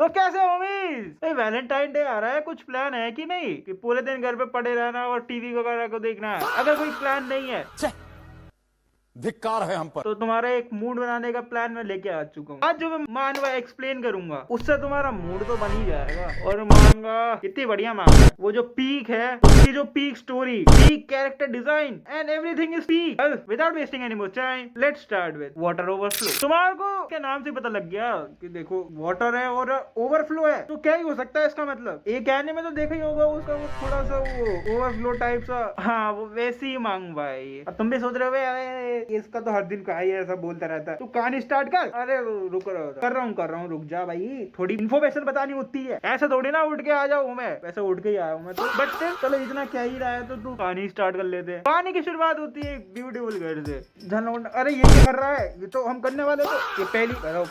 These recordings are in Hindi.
तो कैसे होमीज, वैलेंटाइन डे आ रहा है, कुछ प्लान है कि नहीं कि पूरे दिन घर पे पड़े रहना और टीवी वगैरह को देखना है? अगर कोई प्लान नहीं है धिक्कार है हम पर। तो तुम्हारा एक मूड बनाने का प्लान मैं लेके आ चुका हूँ। आज जो मैं मानवा एक्सप्लेन करूंगा उससे तुम्हारा मूड तो बन ही जाएगा। और मांगा कितनी बढ़िया मांगा, वो जो पीक है उसकी जो peak story, peak character design and everything is peak. Without wasting any more time let's start with water overflow. तुम्हारे को क्या नाम से पता लग गया कि देखो वाटर है और ओवरफ्लो है, तो क्या ही हो सकता है इसका मतलब? एक कहने में तो देखा ही होगा उसका वो थोड़ा सा वो ओवरफ्लो टाइप सा, हाँ वो वैसे ही मांग भाई। अब तुम भी सोच रहे हो अरे इसका तो हर दिन का ही ऐसा बोलता रहता है, तू कहानी स्टार्ट कर। अरे रुक कर रहा हूँ रुक जा भाई, थोड़ी इन्फॉर्मेशन बतानी होती है, ऐसे थोड़ी ना उठ के आ जाऊँ मैं, वैसे उठ के ही आया हूँ मैं तो। बट चलो इतना क्या ही रहा है तो तू कहानी स्टार्ट कर लेते हैं। कहानी की शुरुआत होती है ब्यूटीफुल घर से। अरे ये क्या कर रहा है, ये तो हम करने वाले थे, ये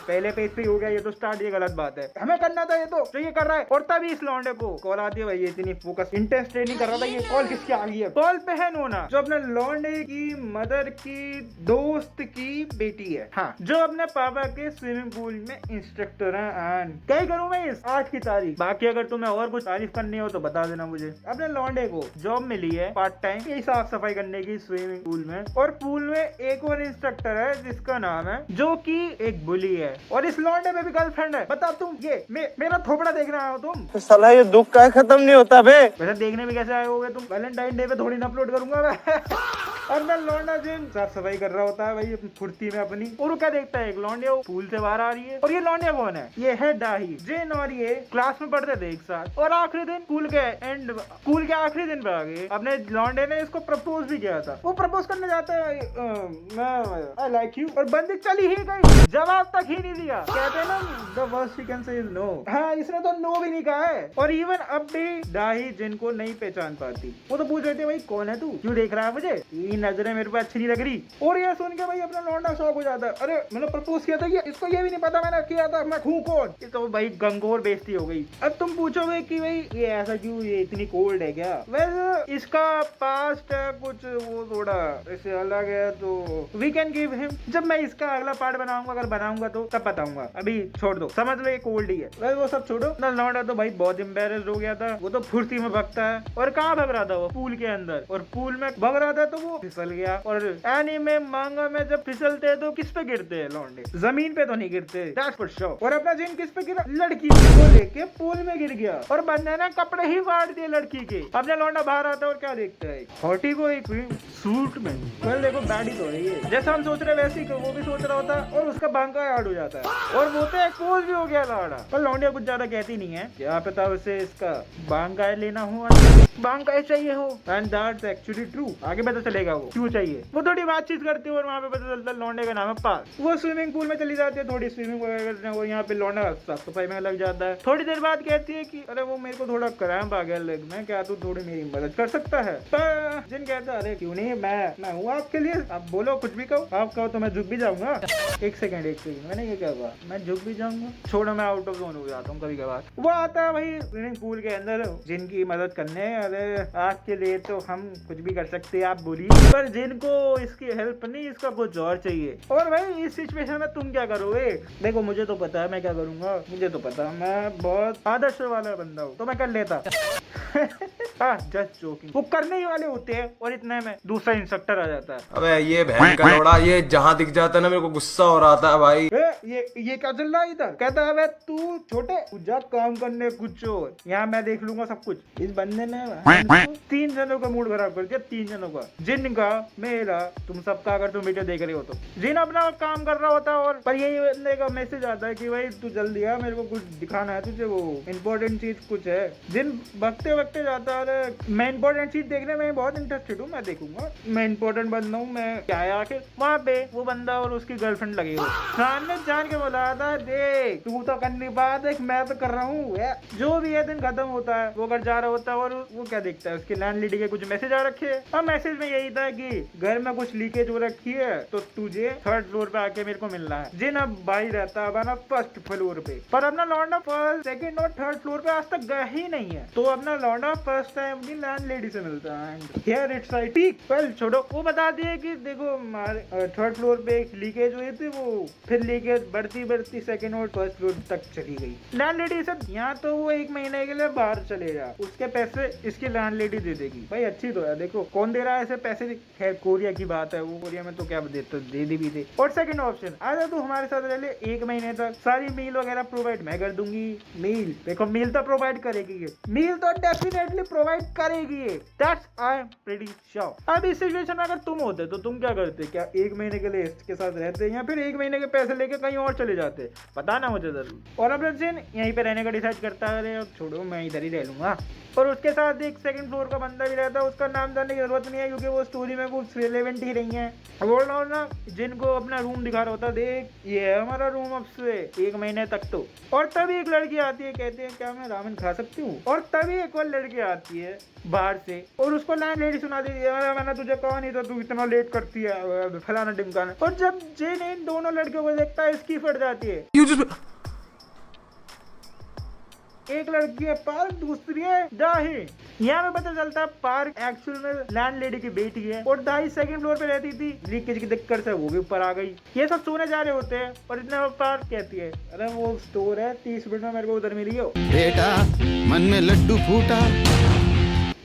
पहले पेज पे ही हो गया, ये तो स्टार्ट, ये गलत बात है, हमें करना था ये तो ये कर रहा है। और तभी इस लौंडे को कॉल आती है भाई, इतनी फोकस इंटेंस ट्रेनिंग कर रहा था, ये कॉल किसकी आ गई है? कॉल पे है नोना, जो अपने लौंडे की मदर की दोस्त की बेटी है, हाँ, जो अपने पापा के स्विमिंग पूल में इंस्ट्रक्टर है। एंड क्या ही करूं मैं इस आज की तारीख, बाकी अगर तुम्हें और कुछ तारीफ करनी हो तो बता देना मुझे। अपने लौंडे को जॉब मिली है पार्ट टाइम यही साफ सफाई करने की स्विमिंग पूल में, और पूल में एक और इंस्ट्रक्टर है जिसका नाम है, जो कि एक बुली है, और इस लौंडे में भी गर्लफ्रेंड है। बता तुम ये मेरा थोपड़ा देख रहे हो तुम? तो साला ये दुख का खत्म नहीं होता बे। वैसे देखने में कैसे आए होगे तुम? वैलेंटाइन डे पे थोड़ी ना अपलोड करूंगा मैं। और मैं लौंडा जिन साफ सफाई कर रहा होता है भाई फुर्ती में अपनी, और वो क्या देखता है, एक लौंडिया पूल से बाहर आ रही है। और ये लौंडिया कौन है? ये है डाही। जिन और ये क्लास में पढ़ते थे एक साथ, और आखिरी दिन स्कूल के आखिरी दिन पे आ गए, अपने लौंडे ने इसको प्रपोज भी किया था। वो प्रपोज करने जाता है, आई लाइक यू, और बंदी चली ही गई, जवाब तक ही नहीं दिया। कहते हैं ना the worst he can say is no. हाँ, इसने तो नो भी नहीं कहा है। और इवन अब भी डाही जिनको नहीं पहचान पाती, वो तो पूछ रहे थे भाई कौन है तू, क्यों देख रहा है मुझे, ये नजरें मेरे पे अच्छी नहीं लग रही। और ये सुन के भाई अपना लौंडा शौक हो जाता है, अरे मैंने प्रपोज किया था, ये इसको ये भी नहीं पता मैंने किया था, मैं हूँ कौन? ये तो भाई गंगोर बेइज्जती हो गई। अब तुम पूछोगे कि भाई ये ऐसा क्यों, ये इतनी कोल्ड है क्या? वैसे इसका पास्ट है कुछ वो थोड़ा ऐसे अलग है, तो वी कैन गिव हिम, जब मैं इसका अगला पार्ट बनाऊंगा, अगर बनाऊंगा तो तब बताऊंगा, अभी छोड़ दो, समझ लो ये कोल्ड ही है। वैसे वो सब छोड़ो ना, लौंडा तो भाई बहुत एम्बेरस्ड हो गया था, वो तो फुर्ती में भगता है। और कहाँ भग रहा था वो? पूल के अंदर, और पूल में भग रहा था तो वो फिसल गया। और एनीमे मांगा में जब फिसलते हैं तो किस पे गिरते हैं लौंडे? जमीन पे तो नहीं गिरते, दैट्स फॉर श्योर। और अपना जिन किस पे गिरा? लड़की को लेके पूल में गिर गया, और बंदे ने कपड़े ही फाड़ दिए लड़की के। अपने लौंडा बाहर आता है और क्या देखता है, हॉटी को एक सूट में। well, देखो बैडी तो है ये, जैसा हम सोच रहे वैसे ही वो भी सोच रहा होता है, और उसका बांका याद हो जाता है, और वो तो एक्सपोज भी हो गया लाड़ा। पर लौंडिया कुछ ज्यादा कहती नहीं है, क्या पता उसे इसका बांका लेना हो, बांका चाहिए हो, एंड दैट्स एक्चुअली ट्रू। आगे पता चलेगा वो क्यों चाहिए। वो थोड़ी बातचीत करती है और वहाँ पे पता चलता है लौंडे का नाम है पास। वो स्विमिंग पूल में चली जाती है, थोड़ी स्विमिंग वगैरह करते हैं, और यहाँ पे लौंडा साफ सफाई में लग जाता है। थोड़ी देर बाद कहती है कि अरे वो मेरे को थोड़ा क्रैम्प आ गया लेग में, क्या तू थोड़ी मेरी मदद कर सकता है? पर जिन कहता है अरे क्यों नहीं, मैं हूँ आपके लिए, आप बोलो कुछ भी कहो, आप कहो तो मैं झुक भी जाऊंगा। एक सेकंड मैंने ये क्या कहा, मैं झुक भी जाऊंगा? छोड़ो, मैं आउट ऑफ जोन हो जाता हूँ कभी कभार। वो आता है भाई स्विमिंग पूल के अंदर जिनकी मदद करने, अरे आपके लिए तो हम कुछ भी कर सकते हैं, आप बोलिए। पर जिनको इसकी हेल्प नहीं, इसका कुछ और चाहिए। और भाई इस सिचुएशन में तुम क्या करोगे? देखो मुझे तो पता है मैं क्या करूंगा, मुझे तो पता है, मैं बहुत आदर्श वाला बंदा हूँ, तो मैं कर लेता। हाँ, जस्ट जोकिंग। वो करने ही वाले होते हैं, और इतने में दूसरा इंस्ट्रक्टर आ जाता है। अबे ये बहन का लोड़ा, ये जहाँ दिख जाता है ना मेरे को गुस्सा हो रहा था भाई। ये क्या चल रहा है इधर? कहता है तू छोटे जा काम करने कुछ और, यहाँ मैं देख लूंगा सब कुछ। इस बंदे ने 3 जनों का मूड खराब कर दिया, 3 जनों का, जिनका, मेरा, तुम सबका, अगर तुम वीडियो देख रहे हो तो। जिन अपना काम कर रहा होता है, और पर यही बंदे का मैसेज आता है कि भाई तू जल्दी आ, मेरे को कुछ दिखाना है तुझे, वो इम्पोर्टेंट चीज कुछ है। जिन वक्ते वक्ते जाता है, मैं इम्पोर्टेंट चीज देखने में बहुत इंटरेस्टेड हूँ, मैं देखूंगा, मैं इम्पोर्टेंट बंदा हूँ, मैं क्या है आखिर। वहाँ पे वो बंदा और उसकी गर्लफ्रेंड लगे हुए, सामने जान के बोला था देख तू तो करने बाद देख मैं तो कर रहा हूँ। जो भी है दिन खत्म होता है, वो घर जा रहा होता है, और वो क्या देखता है, उसकी लैंडलेडी के कुछ मैसेज आ रखे हैं। और मैसेज में यही था कि घर में कुछ लीकेज हो रखी है तो तुझे थर्ड फ्लोर पे आके मेरे को मिलना है। जिन अब भाई रहता है अपना फर्स्ट फ्लोर पे, पर अपना लौंडा फर्स्ट सेकंड और थर्ड फ्लोर पे आज तक गया ही नहीं है। तो अपना लौंडा फर्स्ट टाइम अपनी लैंडलेडी से मिलता है। हियर इट्स आई ठीक वेल छोड़ो, वो बता दिए कि देखो हमारे थर्ड फ्लोर पे एक लीकेज हुई थी, वो फिर लीकेज बढ़ती बढ़ती सेकंड और फर्स्ट फ्लोर तक चली गई। लैंडलेडी से यहाँ तो वो 1 महीने के लिए बाहर चलेगा, उसके पैसे इसकी लैंडलेडी दे देगी। भाई अच्छी तो है, देखो कौन दे रहा है ऐसे पैसे। खैर कोरिया की बात है, वो कोरिया में तो क्या देते दे भी थे। और सेकंड ऑप्शन, आजा तू हमारे साथ रह ले 1 महीने तक, सारी मील वगैरह प्रोवाइड मैं कर दूंगी। मील देखो, मील तो प्रोवाइड करेगी ये, मील तो डेफिनेटली प्रोवाइड करेगी ये, that's I am pretty sure. अब इस सिचुएशन में अगर तुम होते तो तुम क्या करते? क्या 1 महीने के लिए इसके साथ रहते या फिर 1 महीने के पैसे लेके कहीं और चले जाते? बताना मुझे जरूर। और अब रंजन यहीं पे रहने का डिसाइड करता है, अरे छोड़ो मैं इधर ही रह लूंगा। और उसके साथ एक सेकंड फ्लोर का बंदा भी रहता है, उसका नाम जानने की जरूरत नहीं है क्योंकि वो स्टोरी में कुछ रिलेवेंट ही नहीं है। बोल रहा हूँ ना, जिनको अपना रूम दिखा रहा होता, देख ये है हमारा रूम अब से 1 महीने तक तो। और तभी एक लड़की आती है, कहते हैं क्या मैं रामेन खा सकती हूँ? और तभी एक और लड़की आती है बाहर से और उसको लैंडलेडी सुना देती है, अरे मैंने तुझे कहा नहीं था, तू इतना लेट करती है, फलाना ढिमकाना। और जब जिन इन दोनों लड़कियों को देखता है इसकी फट जाती है। एक लड़की है पार्क, दूसरी है दाही। यहाँ पे पता चलता है पार्क एक्चुअल में लैंडलेडी की बेटी है और दाही सेकंड फ्लोर पे रहती थी, लीकेज की दिक्कत से वो भी ऊपर आ गई। ये सब सोने जा रहे होते हैं और इतने में पार्क कहती है, अरे वो स्टोर है 30 मिनट में मेरे को उधर मिली हो। बेटा मन में लड्डू फूटा।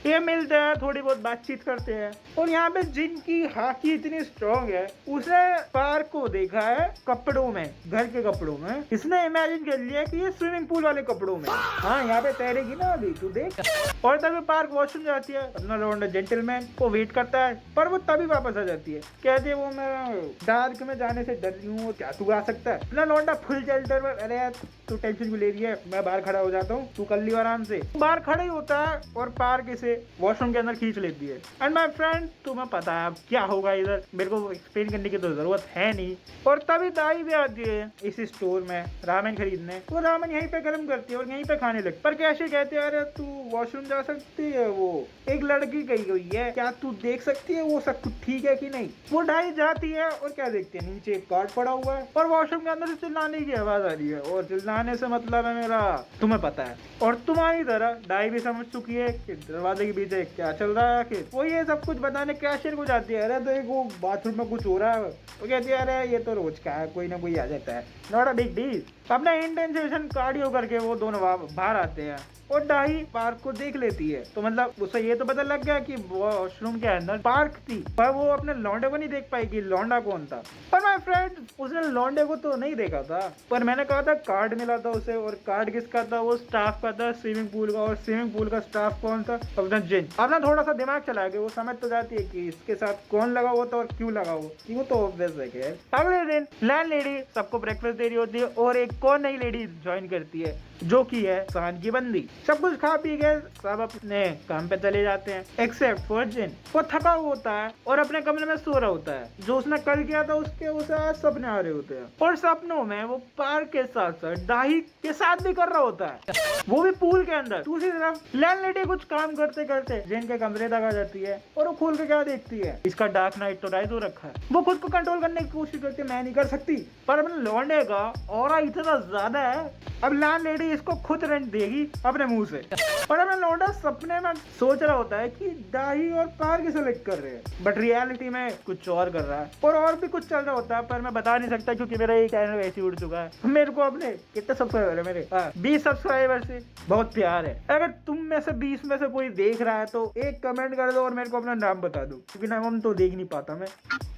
ये मिलते हैं, थोड़ी बहुत बातचीत करते हैं। और यहाँ पे जिनकी हाकी इतनी स्ट्रॉन्ग है, उसने पार्क को देखा है कपड़ों में, घर के कपड़ों में। इसने इमेजिन कर लिया कि ये स्विमिंग पूल वाले कपड़ों में, हाँ यहाँ पे तैरेगी ना अभी, तू देख। और तभी पार्क वॉशरूम जाती है, अपना लौंडा जेंटलमैन को वेट करता है, पर वो तभी वापस आ जाती है। कहती है वो मैं डार्क में जाने से डर रही हूँ, क्या तू आ सकता है? अपना लौंडा फुल जेंटलमैन, अरे यार तू टेंशन क्यों ले रही है, मैं बाहर खड़ा हो जाता हूँ, तू कर लियो आराम से। बाहर खड़ा ही होता है और पार्क इसे वॉशरूम के अंदर खींच लेती है। एंड माय फ्रेंड, तुम्हें पता है अब क्या होगा इधर, मेरे को एक्सप्लेन करने की तो जरूरत है नहीं। और तभी दाई भी आती है इस स्टोर में रामेन खरीदने। वो रामेन यहीं पे गर्म करती है और यहीं पे खाने लगती। पर कैसे कहते हैं, अरे तू वॉशरूम जा सकती है, वो एक लड़की गई हुई है, क्या तू देख सकती है वो सब कुछ ठीक है कि नहीं? वो दाई जाती है और क्या देखती है, नीचे एक कार्ड पड़ा हुआ है और वॉशरूम के अंदर से चिल्लाने की आवाज आ रही है। और चिल्लाने से मतलब है मेरा, तुम्हें पता है और तुम्हारी तरह दाई भी समझ चुकी है कि दरवाजे के पीछे क्या चल रहा है आखिर। वो ये सब कुछ बताने कैशियर को जाती है, अरे तो एक वो बाथरूम में कुछ हो रहा है। वो कहती है अरे ये तो रोज का है, कोई ना कोई आ जाता है, नॉट अ बिग डील। अपना इंटेंशन कार्डियो करके वो दोनों बाहर आते हैं और दाही पार्क को देख लेती है। तो मतलब उसे ये तो पता लग गया कि वॉशरूम के अंदर पार्क थी, पर वो अपने लौंडे को नहीं देख पाई कि लौंडा कौन था। पर माय फ्रेंड, उसने लौंडे को तो नहीं देखा था, पर मैंने कहा था कार्ड मिला था उसे, और कार्ड किसका था? वो स्टाफ का था स्विमिंग पूल का। और स्विमिंग पूल का स्टाफ कौन था? अपना जिन। अपना थोड़ा सा दिमाग चला के वो समझ तो जाती है कि इसके साथ कौन लगा हुआ था और क्यों लगा हुआ, क्यों तो ऑब्वियस है। अगले दिन लैंडलेडी सबको ब्रेकफास्ट दे रही होती है और एक और नई लेडी ज्वाइन करती है जो की है सहन की बंदी। सब कुछ खा पी के सब अपने काम पे चले जाते हैं एक्सेप्ट फॉर जिन। वो थका होता है और अपने कमरे में सो रहा होता है। जो उसने कल किया था उसके उसे आज सपने आ रहे होते हैं और सपनों में वो पार्क के साथ साथ दाही के साथ भी कर रहा होता है, वो भी पूल के अंदर। दूसरी तरफ लैंडलेडी कुछ काम करते करते जिन के कमरे तक आ जाती है और वो खोल के क्या देखती है, इसका डार्क नाइट तो राइज हो रखा है। वो खुद को कंट्रोल करने की कोशिश करती है, मैं नहीं कर सकती, पर अपने लौंडे का ऑरा इतना ज्यादा है, अब लैंडलेडी इसको खुद रेंट देगी अपने मुंह से। और अपना लौंडा सपने में सोच रहा होता है कि दाही और पार्क सेलेक्ट कर रहे हैं, बट रियलिटी में कुछ और कर रहा है और भी कुछ चल रहा होता है, पर मैं बता नहीं सकता क्योंकि मेरा एक चैनल वैसे उड़ चुका है। मेरे को अपने कितने सब्सक्राइबर है मेरे? 20 सब्सक्राइबर से बहुत प्यार है। अगर तुम में से 20 में से कोई देख रहा है तो एक कमेंट कर दो और मेरे को अपना नाम बता दो, क्योंकि नाम तो देख नहीं पाता मैं।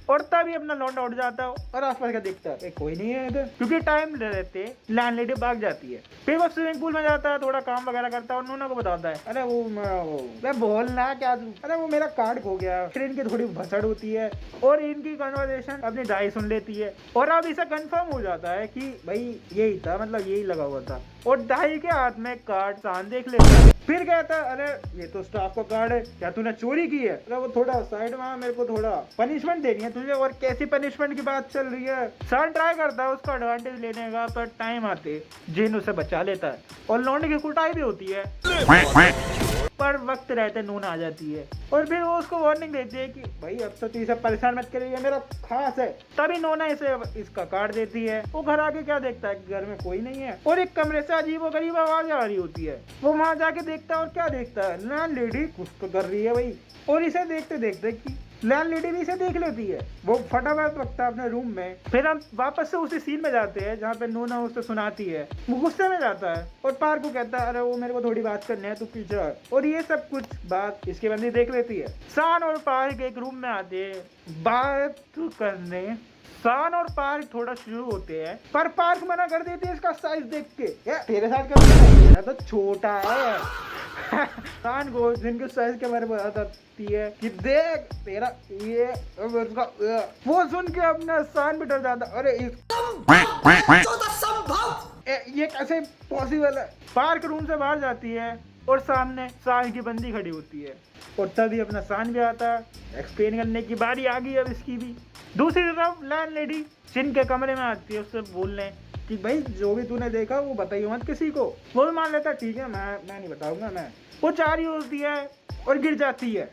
और तभी अपना लौंडा उठ जाता है और आसपास का देखता है कोई नहीं है इधर, क्योंकि टाइम रहते लैंडलेडी भाग जाती है। फिर वो स्विमिंग पूल में जाता है, थोड़ा काम वगैरह करता है और नूना को बताता है, अरे वो मैं बोलना क्या तू, अरे वो मेरा कार्ड खो गया। फिर इनकी थोड़ी भसड़ होती है और इनकी कन्वर्सेशन अपनी दाई सुन लेती है और अब इसे कंफर्म हो जाता है कि भाई यही था, मतलब यही लगा हुआ था। और दाई के हाथ में कार्ड शान देख लेता है, फिर कहता है अरे ये तो स्टाफ का कार्ड है, क्या तूने चोरी की है? अरे वो थोड़ा साइड में, मेरे को थोड़ा पनिशमेंट देनी है तुझे। और कैसी पनिशमेंट की बात चल रही है? शान ट्राई करता है उसका एडवांटेज लेने का, पर टाइम आते जिन उसे बचा लेता है और लौंडे की कुटाई भी होती है। पर वक्त रहते नोना आ जाती है और फिर वो उसको वार्निंग देती है कि भाई अब तो तू इसे परेशान मत करिए, मेरा खास है। तभी नोना इसे इसका कार्ड देती है। वो घर आके क्या देखता है कि घर में कोई नहीं है और एक कमरे से अजीबोगरीब आवाज आ रही होती है। वो वहां जाके देखता है और क्या देखता है, लैंड लेडी कुछ तो कर रही है भाई। और इसे देखते देखते कि लैंड लेडी भी इसे देख लेती है। वो फटाफट रखता है अपने रूम में। फिर हम वापस से उसी सीन में जाते हैं जहाँ पे नोना उससे सुनाती है। वो गुस्से में जाता है और पार्क को कहता है अरे वो मेरे को थोड़ी बात करनी है, तू पीछे आ। और ये सब कुछ बात इसके बंदी देख लेती है। सान और पार्क एक रूम में आते हैं बात करने। सान और पार्क थोड़ा शुरू होते हैं पर पार्क मना कर देती है इसका साइज देख के। तेरे साथ क्या तो छोटा है। सान को जिनके साइज के बारे में बताती है कि देख तेरा ये वो सुन के अपना सान भी डर जाता। अरे ये कैसे पॉसिबल है। पार्क रूम से बाहर जाती है और सामने सान की बंदी खड़ी होती है और तभी अपना सान भी आता है। एक्सप्लेन करने की बारी आ गई अब इसकी भी। दूसरी तरफ लैंड लेडी जिन के कमरे में आती है उससे बोलने कि भाई जो भी तूने देखा वो बताइए मत किसी को। वो मान लेता ठीक है मैं नहीं बताऊंगा मैं। वो जा रही होती है और गिर जाती है।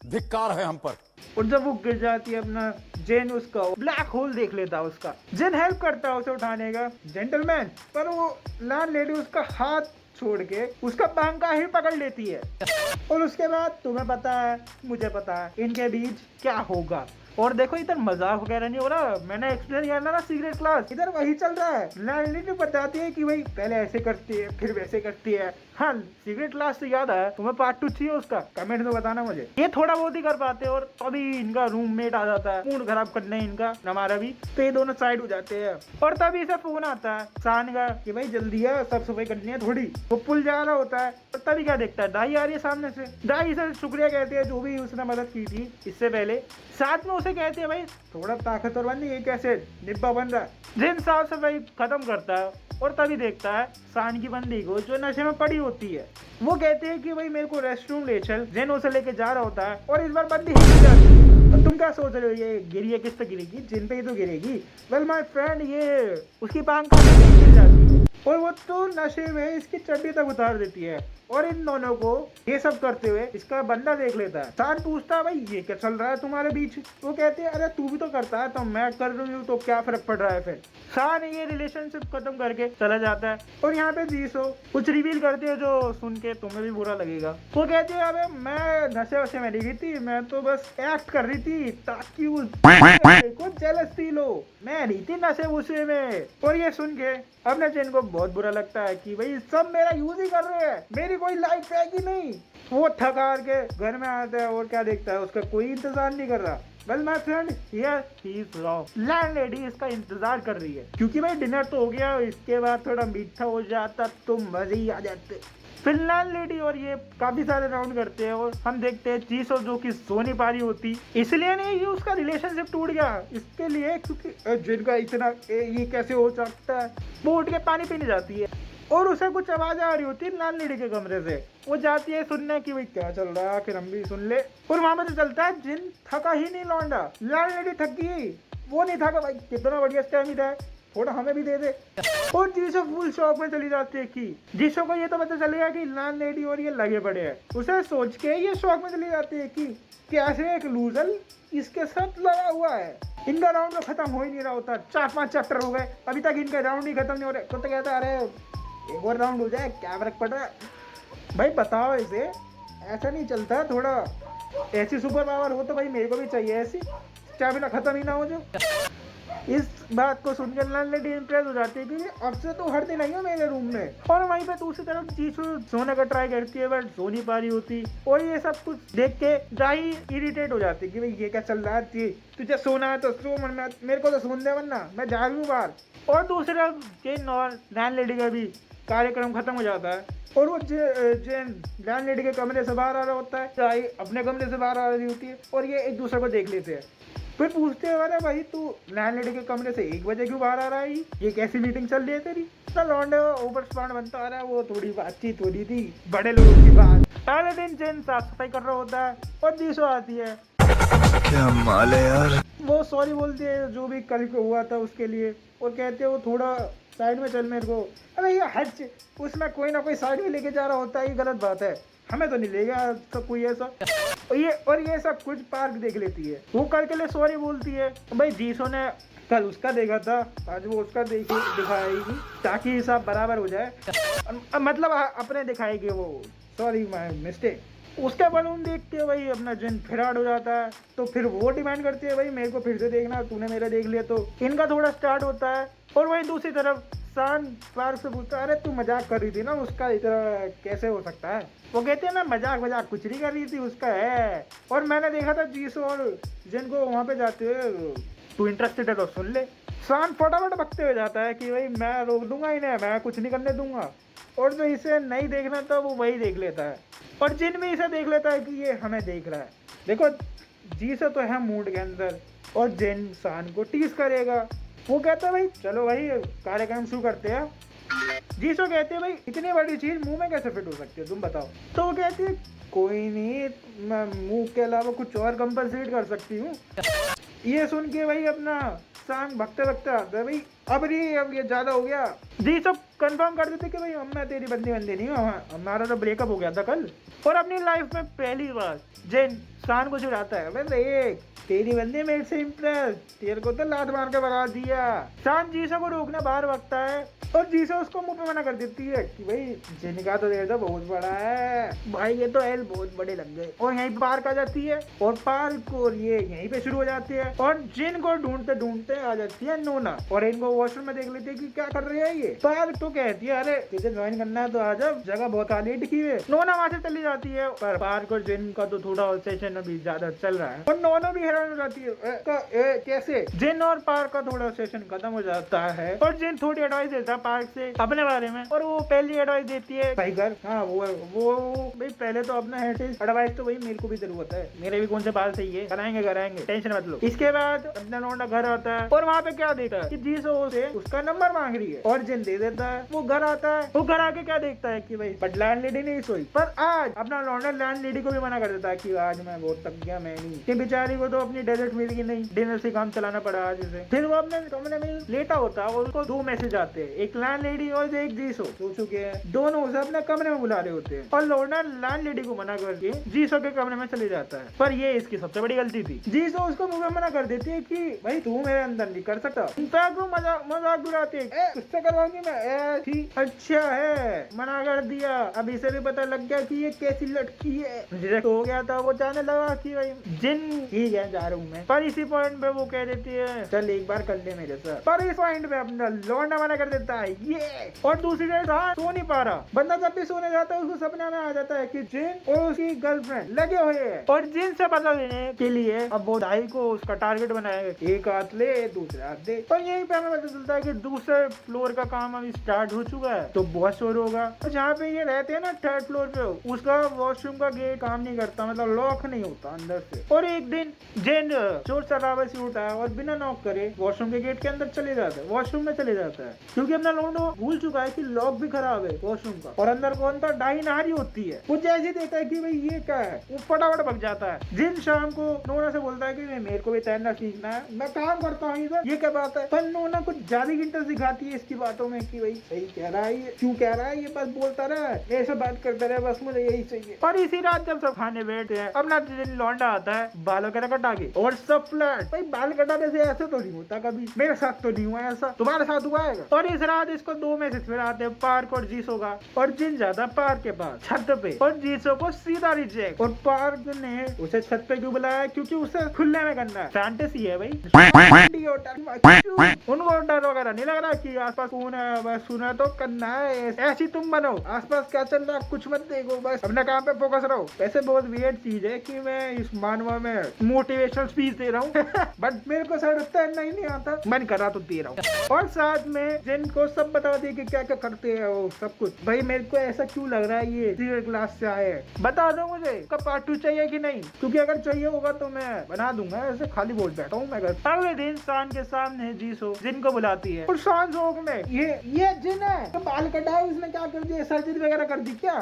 धिक्कार है हम पर। और जब वो गिर जाती है अपना जेन उसका ब्लैक होल देख लेता है उसका। जेन हेल्प करता है उसे उठाने का जेंटलमैन, पर वो लैंड लेडी उसका हाथ छोड़ के उसका बांका ही पकड़ लेती है। और उसके बाद तुम्हें पता है मुझे पता है इनके बीच क्या होगा। और देखो इधर मजाक वगैरह नहीं हो रहा, मैंने एक्सप्लेन किया ना सीक्रेट क्लास, इधर वही चल रहा है। लैंड लेडी बताती है कि भाई पहले ऐसे करती है फिर वैसे करती है। हाँ सीक्रेट क्लास तो याद है, तुम्हें पार्ट 2 चाहिए उसका कमेंट में बताना मुझे। ये थोड़ा बहुत ही कर पाते हैं और तभी इनका रूममेट आ जाता है मूड खराब करने इनका हमारा भी। तो ये दोनों साइड हो जाते हैं और तभी इसे फोन आता है सान का कि भाई जल्दी है सब सफाई करनी है थोड़ी। वो पुल जा रहा होता है और तभी क्या देखता है दाई आ रही है सामने से। दाई इसे शुक्रिया कहती है जो भी उसने मदद की थी इससे पहले। साथ में उसे कहते हैं भाई थोड़ा ताकतवर बन, ये कैसे निब्बा बन रहा है। जिन साफ सफाई खत्म करता है और तभी देखता है सान की बंदी को जो नशे में पड़ी होती है। वो कहते हैं कि भाई मेरे को रेस्टरूम ले चल। जेन उसे लेके जा रहा होता है और इस बार बंदी हिल जाती है। और तुम क्या सोच रहे हो ये गिरी है किस पे गिरेगी, जिन पे ही तो गिरेगी। वेल माय फ्रेंड ये उसकी बांग गिर जाती है और वो तो नशे में इसकी चड्डी तक उतार देती है। और इन दोनों को ये सब करते हुए इसका बंदा देख लेता है। सान पूछता है भाई ये क्या चल रहा है तुम्हारे बीच। वो कहते हैं अरे तू भी तो करता है तो मैं कर रही हूँ तो क्या फर्क पड़ रहा है। फिर सान ये रिलेशनशिप खत्म करके चला जाता है और यहाँ पे जीसो कुछ रिवील करती है जो सुन के तुम्हें भी बुरा लगेगा। वो कहती है अबे मैं नशे वशे में नहीं गई थी, मैं तो बस एक्ट कर रही थी ताकि कुछ जेलस फील हो, मैं नहीं थी नशे वशे में। और ये सुन के अपने चैन को बहुत बुरा लगता है कि भाई सब मेरा यूज ही कर रहे हैं, मेरी कोई लाइफ है कि नहीं। वो थका के घर में आता है और क्या देखता है उसका कोई इंतजार नहीं कर रहा। Well my friend here he is wrong. Land lady इसका इंतजार कर रही है क्योंकि भाई डिनर तो हो गया, इसके बाद थोड़ा मीठा हो जाता तो मजे ही आ जाते। फिर लैंड लेडी और ये काफी सारे राउंड करते हैं और हम देखते हैं जीसो जो कि सो नहीं पा रही होती, इसलिए नहीं ये उसका रिलेशनशिप टूट गया इसके लिए क्योंकि जिनका इतना ये कैसे हो सकता है। वो उठ के पानी पीने जाती है और उसे कुछ आवाज आ रही होती है लैंड लेडी के कमरे से। वो जाती है सुनने की भाई क्या चल रहा है, फिर हम भी सुन ले। और वहां पर चलता है जिन थका ही नहीं लौंडा। लैंड लेडी थकी, वो नहीं थका भाई कितना बढ़िया स्टैमिना है, थोड़ा हमें भी दे दे। और जीसो फुल शॉप में चली जाती है कि जीसो को ये तो पता चलेगा कि लैंड लेडी और ये लगे पड़े हैं। उसे सोच के ये शॉक में चली जाती है कि कैसे एक लूजर इसके साथ लगा हुआ है। इनका राउंड तो खत्म हो ही नहीं रहा होता, 4-5 चैप्टर हो गए अभी तक इनका राउंड ही खत्म नहीं हो रहे। तो कहता है अरे एक और राउंड हो जाए क्या फर्क पड़ रहा है। भाई बताओ इसे ऐसा नहीं चलता, थोड़ा ऐसी सुपर पावर हो तो भाई मेरे को भी चाहिए ऐसी, स्टैमिना खत्म ही ना हो जो। इस बात को सुनकर लैंड लेडी इंप्रेस हो जाती है कि अब से तो हटती नहीं हो मेरे रूम में। और वहीं पे दूसरी तरफ जीसू सोने का ट्राई करती है बट सो नहीं पा रही होती। और ये सब कुछ देख के जाही इरिटेट हो जाती है कि भाई ये क्या चल रहा है, तुझे सोना है तो सो, वरना मेरे को तो सोने दे वरना मैं जा रही हूँ बाहर। और दूसरी तरफ जेन और लैंड लेडी का भी कार्यक्रम खत्म हो जाता है और वो जेन लैंड लेडी के कमरे से बाहर आ रहा होता है, जाही अपने कमरे से बाहर आ रही होती है और ये एक दूसरे को देख लेते हैं। फिर पूछते हैं अरे भाई तू लैंड लेडी के कमरे से 1 बजे क्यों बाहर आ रहा है, ये कैसी मीटिंग चल रही है तेरी। तो लौंडे ओवर स्मार्ट बनता आ रहा है, वो थोड़ी बातचीत हो रही थी बड़े लोगों की बात। अगले दिन जेन साफ सफाई कर रहा होता है और जीसो आती है। क्या माल है यार। वो सॉरी बोलती है जो भी कल को हुआ था उसके लिए और कहते हैं वो थोड़ा साइड में चल मेरे को। अरे ये हट, उसमें कोई ना कोई साइड में लेके जा रहा होता है, ये गलत बात है, हमें तो नहीं लेगा तो कोई ऐसा। और ये सब कुछ पार्क देख लेती है, वो कल के लिए सॉरी बोलती है। भाई जीसो ने कल उसका देखा था, आज वो उसका दिखाएगी ताकि हिसाब बराबर हो जाए, मतलब अपने दिखाएगी वो, सॉरी माय मिस्टेक। उसका बलून देख के भाई अपना जिन फिराट हो जाता है, तो फिर वो डिमांड करती है भाई मेरे को फिर से देखना, तूने मेरा देख लिया। तो इनका थोड़ा स्टार्ट होता है। और वही दूसरी तरफ सान पार्क से पूछता है, अरे तू मजाक कर रही थी ना उसका, इतना कैसे हो सकता है? वो कहते हैं मैं मजाक कुछ नहीं कर रही थी, उसका है। और मैंने देखा था जीसो और जिन को वहाँ पे जाते हुए, तू इंटरेस्टेड है तो सुन ले। सान फटाफट बकते हुए जाता है कि भाई मैं रोक दूंगा इन्हें, मैं कुछ नहीं करने दूंगा। और जो इसे नहीं देखना था वो वही देख लेता है, और जिन भी इसे देख लेता है कि ये हमें देख रहा है। देखो जीसो तो है मूड के अंदर, और जिन सान को टीज करेगा। वो कहता है भाई चलो भाई कार्यक्रम शुरू करते हैं। जीसो कहते हैं भाई इतनी बड़ी चीज मुंह में कैसे फिट हो सकती है, तुम बताओ। तो वो कहती है कोई नहीं, मैं मुंह के अलावा कुछ और कंपनसेट कर सकती हूँ। ये सुन के भाई अपना सान भगते आता है, भाई अब ये ज्यादा हो गया। जीसो कंफर्म कर देते कि भाई अब मैं तेरी बंदी नहीं हूँ, हमारा तो ब्रेकअप हो गया था कल। और अपनी लाइफ में पहली बार जिन सान को चिढ़ाता है, भाई देख तेरी बंदी मेरे से इम्प्रेस, तेरे को तो लात मार के भगा दिया। सान जीसो को रोकने बाहर भागता है, और जीसो उसको मुंह पे मना कर देती है कि भाई जिन का तो देर तो बहुत बड़ा है भाई, ये तो एल बहुत बड़े लग गए। और यहीं पार्क आ जाती है, और पार्क और ये यहीं पे शुरू हो जाती है। और जिन को ढूंढते आ जाती है नोना, और इनको वॉशरूम में देख लेती है कि क्या कर रही है ये। पार्क तो कहती है अरे तुझे ज्वाइन करना है तो आ जा, जगह बहुत खाली टिकी है। नोना वहां से चली जाती है, पर पार्क और जिन का तो थोड़ा सेशन अभी ज्यादा चल रहा है, और नोना भी हैरान हो जाती है कैसे। जिन और पार्क का थोड़ा सेशन खत्म हो जाता है, और जिन थोड़ी एडवाइस देता है पार्क से अपने बारे में। और वो पहली एडवाइस देती है भाई घर, हाँ वो भाई पहले तो अपना एडवाइस तो भाई मेरे को भी जरूरत है, मेरे भी कौन से बाल सही है, कराएंगे टेंशन मत लो। इसके बाद अपना लौंडा घर आता है, और वहाँ पे क्या देखता है कि जीसो से उसका नंबर मांग रही है, और जिन दे देता है। वो घर आता है, वो घर आके क्या देखता है कि भाई बट लैंड लेडी नहीं सोई। पर आज अपना लौंडा लैंड लेडी को भी मना कर देता है कि आज मैं बहुत थक गया, मैं नहीं। कि बेचारी को तो अपनी डेजर्ट मिल गई नहीं, डिनर से काम चलाना पड़ा आज उसे। फिर वो अपने कमरे में लेटा होता है, और उसको 2 मैसेज आते हैं, एक लैंड लेडी और एक जीसो सो चुके हैं। दोनों उसे अपने कमरे में बुला रहे होते हैं, और लौंडा लैंड लेडी को मना करके जीसो के कमरे में चले जाता है। पर ये इसकी सबसे बड़ी गलती थी, जीसो उसको मुंह में मना कर देती है कि भाई तू मेरे अंदर नहीं कर सकता। वो मजाक उड़ाते हैं, उससे करवाऊंगी मैं। ठीक अच्छा है, मना कर दिया। अब इसे भी पता लग गया कि ये कैसी लड़की है। रिजेक्ट हो गया था, वो जाने लगा कि भाई जिन ठीक है जा रहा हूँ मैं। पर इसी पॉइंट पे वो कह देती है चल एक बार कर ले मेरे साथ। पर इस पॉइंट पे अपना लौंडा मना कर देता है ये। और दूसरी तरफ सो नहीं पा रहा बंदा, जब भी सोने जाता है उसको सपने में आ जाता है कि जिन और उसकी गर्लफ्रेंड लगे हुए हैं, और जिन से बदला लेने के लिए अब वो दाई को उसका टारगेट बनाया, एक हाथ ले दूसरे हाथ दे। और यही पे हमें पता चलता है कि दूसरे फ्लोर का काम अभी स्टार्ट हो चुका है, तो बहुत शोर होगा। तो जहाँ पे ये रहते हैं ना 3rd फ्लोर पे, उसका वॉशरूम का गेट काम नहीं करता, मतलब लॉक नहीं होता अंदर से। और एक दिन जिन चोर चलावे से उठा है, और बिना नॉक करे वॉशरूम के गेट के अंदर चले जाता है, वॉशरूम में चले जाता है, क्योंकि अपना लोंडो भूल चुका है कि लॉक भी खराब है वॉशरूम का। और अंदर कौन था, डाई नारी होती है। वो जैसे ही देखता है कि भाई ये क्या है, वो फटाफट भग जाता है। जिन शाम को नोना से बोलता है कि मेरे को भी तैरना सीखना है, मैं काम करता हूँ इधर, ये क्या बात है। पर नोना कुछ ज्यादा इंटरेस्ट दिखाती है इसकी बातों में कि भाई सही कह रहा है, ये क्यों कह रहा है, ये बस बोलता रहा ऐसा बात करता रहा, बस मुझे यही चाहिए। और इसी रात जब सब खाने बैठते हैं, अपना लौंडा आता है बाल वगैरह कटा के, और सब फ्लैट। भाई बाल कटाने से ऐसे तो नहीं होता, कभी मेरे साथ तो नहीं हुआ ऐसा, तुम्हारे साथ हुआ है। और इस रात इसको 2 मैसेज फिर आते हैं, पार्क और जीसो का। और जिन जाता पार्क के पास छत पे, और जीसो को सीधा रिजेक्ट। और पार्क ने उसे छत पे क्यों बुलाया, क्योंकि उसे खुले में करना है, फैंटेसी है भाई। उनको डर वगैरह नहीं लग रहा कि आसपास कौन है, बस सुना तो करना है। ऐसी तुम बनो, आसपास क्या चल रहा कुछ मत देखो, बस अपने काम पे फोकस रहो। वैसे बहुत वियर्ड चीज है कि मैं इस मानवा में मोटिवेशनल स्पीच दे रहा हूँ बट मेरे को सर तैरना ही नहीं आता, मन कर रहा तो दे रहा हूँ। और साथ में जिनको सब बता दिए कि क्या क्या करते हैं वो सब कुछ। भाई मेरे को ऐसा क्यों लग रहा है ये 0 क्लास से आए हैं, बता दो मुझे कब पार्ट 2 चाहिए कि नहीं, क्योंकि अगर चाहिए होगा तो मैं बना दूंगा, ऐसे खाली बोल बैठा हूँ मैं घर। अगले दिन शान के सामने जीसो जिन को बुलाती है, और शान जोक में ये जिन है तो बाल कटाए, उसने क्या कर दिया, सर्जरी वगैरह कर दी क्या?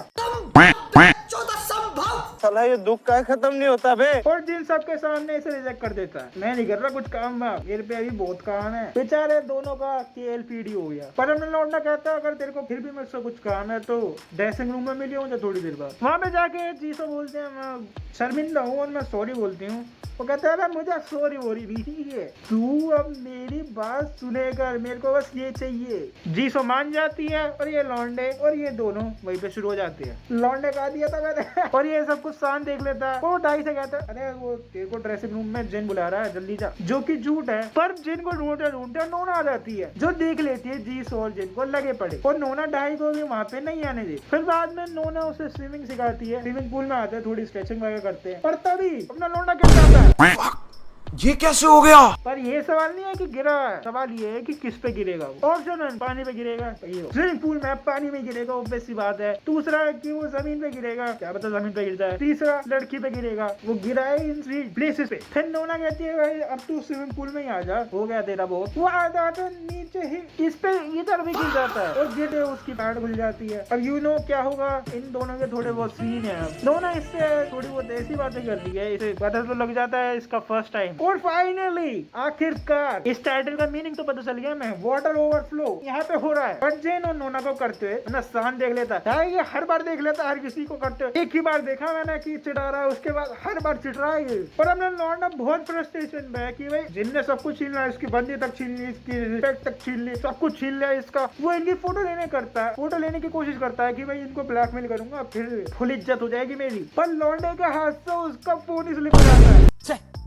साला ये दुख का खत्म नहीं होता बे। और जिन सबके सामने इसे रिजेक्ट कर देता है। मैं नहीं कर रहा कुछ काम में, मेरे पे अभी बहुत काम है। बेचारे दोनों का KLPD हो गया। पर हमने लौटना कहता है अगर तेरे को फिर भी मुझसे कुछ काम है तो ड्रेसिंग रूम में मिली हो थोड़ी देर बाद। वहाँ पे जाके जीसो बोलते हैं मैं शर्मिंदा हूँ और मैं सॉरी बोलती हूँ। वो कहता है मुझे सॉरी वोरी नहीं है, तू अब मेरी बात सुनेगा, मेरे को बस ये चाहिए। जीसो मान जाती है और ये लौंडे और ये दोनों वहीं पे शुरू हो जाते हैं। लौंडे कहा दिया था मैंने और ये सब कुछ शांत देख लेता है। वो दाई से कहता है अरे वो तेरे को ड्रेसिंग रूम में जिन बुला रहा है, जल्दी जा। जो कि झूठ है, पर जिन को ढूंढते ढूंढते नोना आ जाती है जो देख लेती है जीसो और जिन को लगे पड़े और नोना दाई को भी वहाँ पे नहीं आने दे। फिर बाद में नोना उसे स्विमिंग सिखाती है, स्विमिंग पूल में आते हैं, थोड़ी स्ट्रेचिंग वगैरह करते हैं। पर तभी अपना लौंडा गिर जाता है। ये कैसे हो गया? पर ये सवाल नहीं है कि गिरा है, सवाल ये है कि किस पे गिरेगा। ऑप्शन 1 पानी पे गिरेगा, स्विमिंग पूल में पानी में गिरेगा, ऑब्वियस सी बात है। दूसरा है कि वो जमीन पे गिरेगा, क्या पता जमीन पे गिरता है। तीसरा लड़की पे गिरेगा, वो गिरा है इन 3 प्लेसेस पे। फिर नोना कहती है भाई अब तू स्विमिंग पूल में ही आ जा, हो गया तेरा बहुत। वो आता तो नीचे ही इस पे इधर भी गिर जाता है और गिरे उसकी पैर खुल जाती है। अब यू नो क्या होगा, इन दोनों के थोड़े बहुत सीन है। नोना इससे थोड़ी बहुत ऐसी बातें कर रही है, इसे पता तो लग जाता है इसका फर्स्ट टाइम। और फाइनली आखिरकार इस टाइटल का मीनिंग तो पता चल गया मैं, वाटर ओवरफ्लो यहाँ पे हो रहा है। बट जेन और नोना को करते हुए ना शान देख लेता है, ये हर बार देख लेता है हर किसी को करते हुए। एक ही बार देखा मैंने कि चिढ़ा रहा है, उसके बाद हर बार चिढ़ रहा है। पर हमने लौंडा बहुत फ्रस्ट्रेशन में है कि भाई जिनने सब कुछ छीन लिया, इसकी बंदी तक छीन ली, इसकी रिस्पेक्ट तक छीन ली, सब कुछ छीन लिया इसका। वो इनकी फोटो लेने करता है, फोटो लेने की कोशिश करता है कि भाई इनको ब्लैकमेल करूंगा फिर फुल इज्जत हो जाएगी मेरी। पर लौंडे के हाथ से उसका फोन ही स्लिप हो जाता है।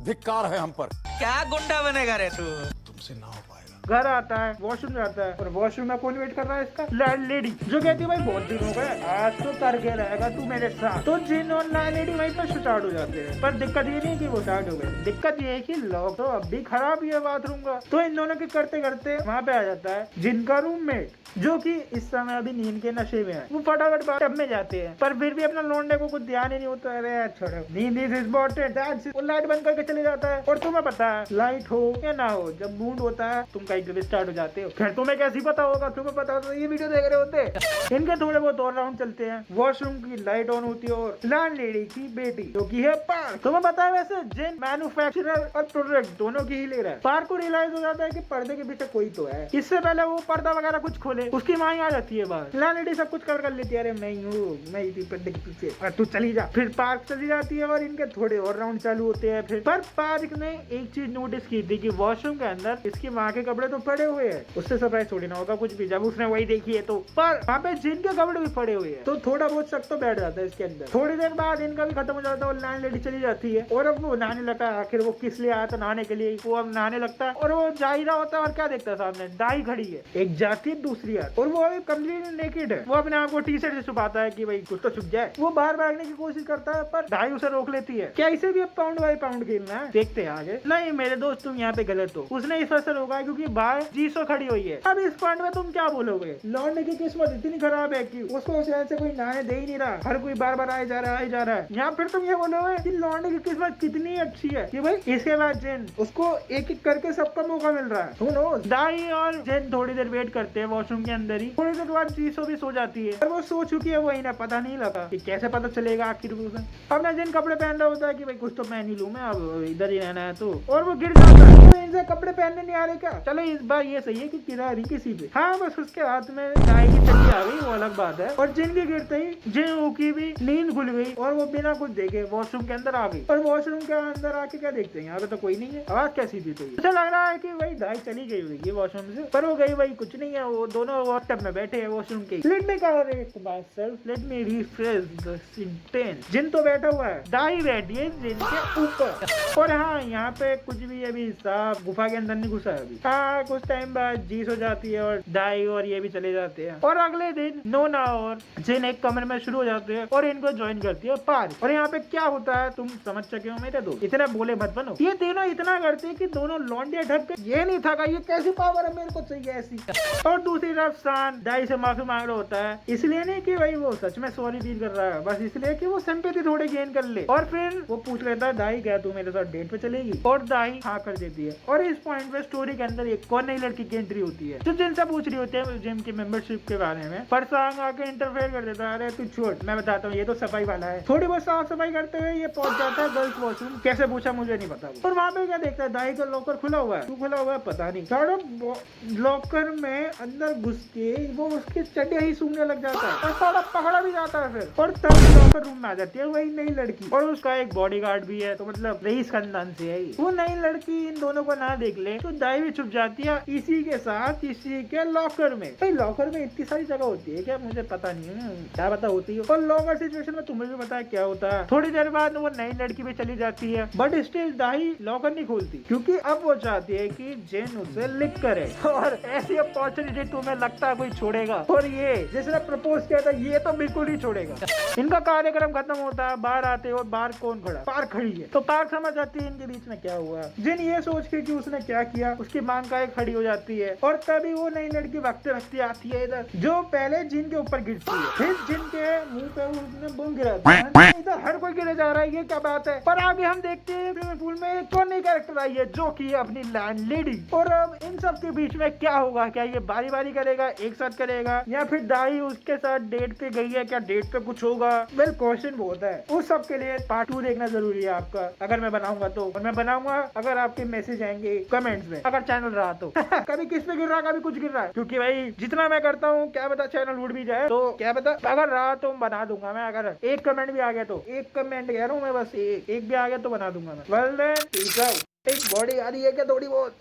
धिक्कार है हम पर। क्या गुंडा बनेगा रे तू? तुमसे ना हो पाएगा। घर आता है, वॉशरूम जाता है और वॉशरूम में कौन वेट कर रहा है इसका? लैंड लेडी, जो कहती है भाई बहुत दिन हो गए, आज तो करके रहेगा तू मेरे साथ। तो जिन और लैंड लेडी वहीं पर स्टार्ट हो जाते हैं। पर दिक्कत ये नहीं कि वो स्टार्ट हो गए, दिक्कत ये है कि लॉक तो अब भी खराब ही है बाथरूम का। तो इन दोनों के करते करते वहाँ पे आ जाता है जिनका रूममेट, जो कि इस समय अभी नींद के नशे में है। वो फटाफट टब में जाते हैं, पर फिर भी अपना लौंडे को कुछ ध्यान ही नहीं होता। अरे यार छोड़ो, नींद इज इम्पोर्टेंट। वो लाइट बंद करके चले जाता है। और तुम्हें पता है लाइट हो या ना हो, जब मूड होता है तुम कहीं भी स्टार्ट हो जाते हो। फिर तुम्हें कैसे पता होगा, तुम्हें पता होता तो ये वीडियो देख रहे होते। इनके थोड़े बहुत और राउंड चलते हैं। वॉशरूम की लाइट ऑन होती है और लैंड लेडी की बेटी जो की है पार्क। तुम्हें पता है वैसे जिन मैन्युफैक्चरर और प्रोडक्ट दोनों की ही ले रहा है। पार्क को रियलाइज हो जाता है कि पर्दे के पीछे कोई तो है। इससे पहले वो पर्दा वगैरह कुछ खोले, उसकी माँ आ जाती है बाहर। लैंड लेडी सब कुछ कर लेती है, अरे मैं हूँ, मैं इसी पर्दे के पीछे, तू चली जा। फिर पार्क चली जाती है और इनके थोड़े और राउंड चालू होते हैं। फिर पर पार्क ने एक चीज नोटिस की थी कि वॉशरूम के अंदर इसकी माँ के कपड़े तो पड़े हुए हैं। उससे सरप्राइज थोड़ी ना होगा कुछ भी जब उसने वही देखी है तो। पर वहाँ पे जिन के कपड़े भी पड़े हुए हैं तो थोड़ा बहुत शक तो बैठ जाता है इसके अंदर। थोड़ी देर बाद इनका भी खत्म हो जाता है और लैंड लेडी चली जाती है। और अब वो नहाने लगता है। आखिर वो किस लिए आया था? नहाने के लिए। वो अब नहाने लगता है और वो जा ही रहा होता है और क्या देखता है सामने दाई खड़ी है, एक जाती है दूसरी यार, और वो अभी कम्प्लीट नेकेड है। वो अपने आप को टी-शर्ट से छुपाता है कि भाई कुछ तो छुप जाए। वो बाहर भागने की कोशिश करता है पर दाई उसे रोक लेती है। क्या इसे भी अब पाउंड बाई पाउंड खेलना है? देखते हैं आगे। नहीं मेरे दोस्त तुम यहाँ पे गलत हो। उसने इस वजह से रोका है क्योंकि बाहर जीसो खड़ी हुई है। अब इस पॉइंट में तुम क्या बोलोगे? लौंडे की किस्मत इतनी खराब है कि उसको शहर से कोई नहाने दे ही नहीं रहा, हर कोई बार बार आए जा रहा है। या फिर तुम ये बोलोगे कि लौंडे की किस्मत कितनी अच्छी है कि भाई इसके बाद जेन उसको एक एक करके सबका मौका मिल रहा है। दाई और जेन थोड़ी देर वेट करते हैं वॉशरूम के अंदर ही। थोड़ी देर बाद जीसो भी सो जाती है और वो सो चुकी है, वो इन्हें पता नहीं लगा कि कैसे पता चलेगा आखिर उसे। अब ना जेन कपड़े पहन रहा होता है कि भाई कुछ तो पहन ही लूं मैं, अब इधर ही रहना है तो। और वो गिर जाता है। तो इनसे कपड़े पहनने नहीं आ रहे क्या? चलो इस बार ये सही है कि गिरा नहीं किसी पे। हाँ बस उसके हाथ में दाई की चड्डी आ गई, वो अलग बात है। और जिन के गिरते ही जिन की भी नींद खुल गई और वो बिना कुछ देखे वॉशरूम के अंदर आ गई। और वॉशरूम के अंदर आके क्या देखते हैं, यहाँ पे तो कोई नहीं है। आवाज कैसी थी? तो मुझे लग रहा है कि भाई दाई चली गई हुई वॉशरूम से, पर वो गई वही कुछ नहीं है। वो दोनों वॉशटब में बैठे हैं वॉशरूम के। Let me correct myself, let me refresh the sentence. जिन तो बैठा हुआ है, दाई बैठी है जिन के ऊपर। और हाँ यहाँ पे कुछ भी अभी साफ गुफा के अंदर नहीं घुसा है अभी। हाँ कुछ टाइम बाद जीस हो जाती है और दाई और ये भी चले जाते हैं। और अगले दिन नोना और जिन एक कमरे में शुरू हो जाते हैं और इनको ज्वाइन करती है पार्क। और यहाँ पे क्या होता है तुम समझ सके हो मेरे दोस्त, इतना बोले मत बनो। ये तीनों इतना करते हैं कि दोनों लौंडिया ढक के ये नहीं था ये कैसी पावर है, मेरे को चाहिए ऐसी। और दूसरी तरफ शान दाई से माफी मांग रहा होता है, इसलिए नहीं कि भाई वो सच में सॉरी फील कर रहा है, बस इसलिए कि वो सिंपैथी थोड़ी गेन कर ले। और फिर वो पूछ लेता है दाई क्या तू मेरे साथ डेट पे चलेगी? और दाई हाँ कर देती है। और इस पॉइंट पे स्टोरी के अंदर एक और नई लड़की की एंट्री होती है जो जिनसे पूछ रही होती है जिम की मेंबरशिप के बारे में। पर दिमाग में आके इंटरफेयर कर देता है। अरे तू छोड़, मैं बताता हूँ, ये तो सफाई वाला है। थोड़ी बहुत साफ सफाई करते हुए ये पहुंच जाता है गर्ल्स वॉशरूम। कैसे पूछा मुझे नहीं पता। और वहाँ पे क्या देखता है, दाई का लॉकर खुला हुआ है। क्यों खुला हुआ है पता नहीं। लॉकर में अंदर घुस के वो उसकी चड्डियां ही सूंघने लग जाता है और थोड़ा पकड़ा भी जाता है फिर। और तब लॉकर रूम में आ जाती है वही नई लड़की, और उसका एक बॉडीगार्ड भी है, तो मतलब रईस खानदान से है। वो नई लड़की इन दोनों को ना देख ले तो दाई भी छुप जाती है इसी के साथ, इसी के लॉकर में। भाई लॉकर में इतनी सारी जगह होती है क्या, मुझे पता नहीं है, क्या पता होती है। और लॉकर सिचुएशन में तुम्हें भी पता है क्या होता है। थोड़ी देर बाद वो नई लड़की भी चली जाती है, बट स्टिल दाई लॉकर नहीं खोलती, क्योंकि अब वो चाहती है कि जेन उसे लिक करे। और ऐसी अपॉर्चुनिटी तुम्हें लगता है कोई छोड़ेगा? और ये जिसने प्रपोज किया था ये तो बिल्कुल ही छोड़ेगा। इनका कार्यक्रम खत्म होता है, बाहर आते और बाहर कौन खड़ा? पार्क खड़ी है। तो पार्क समझ जाती है इनके बीच में क्या हुआ। जिन ये सोच के कि उसने क्या किया, उसकी मांग का एक खड़ी हो जाती है। और तभी वो नई लड़की भागते भागते आती है इधर, जो पहले जिन के ऊपर गिरती है, फिर जिन के मुंह पे उसने बम गिराता है। इधर हर कोई गिरे जा रहा है, ये क्या बात है। पर आगे हम देखते हैं स्विमिंग पूल में एक और नई कैरेक्टर आई है, जो की अपनी लैंड लेडी। और अब इन सब के बीच में क्या होगा? क्या ये बारी बारी करेगा, एक साथ करेगा, या फिर दाई उसके साथ डेट पे गई है, क्या डेट पे कुछ होगा? वेल क्वेश्चन बहुत है। उस सब के लिए पार्ट 2 देखना जरूरी है आपका, अगर मैं बनाऊंगा तो। और मैं बनाऊंगा अगर आपके मैसेज आएंगे कमेंट्स में, अगर चैनल रहा तो। कभी किस पे गिर रहा, कभी कुछ गिर रहा है, क्योंकि भाई जितना मैं करता हूँ क्या पता चैनल उड़ भी जाए, तो क्या पता। अगर रहा तो बना दूंगा मैं, अगर एक कमेंट भी आ गया तो। एक कमेंट कह रहा हूँ मैं, बस एक भी आ गया तो बना दूंगा मैं। Well then peace out. एक बॉडी आ रही है क्या थोड़ी बहुत?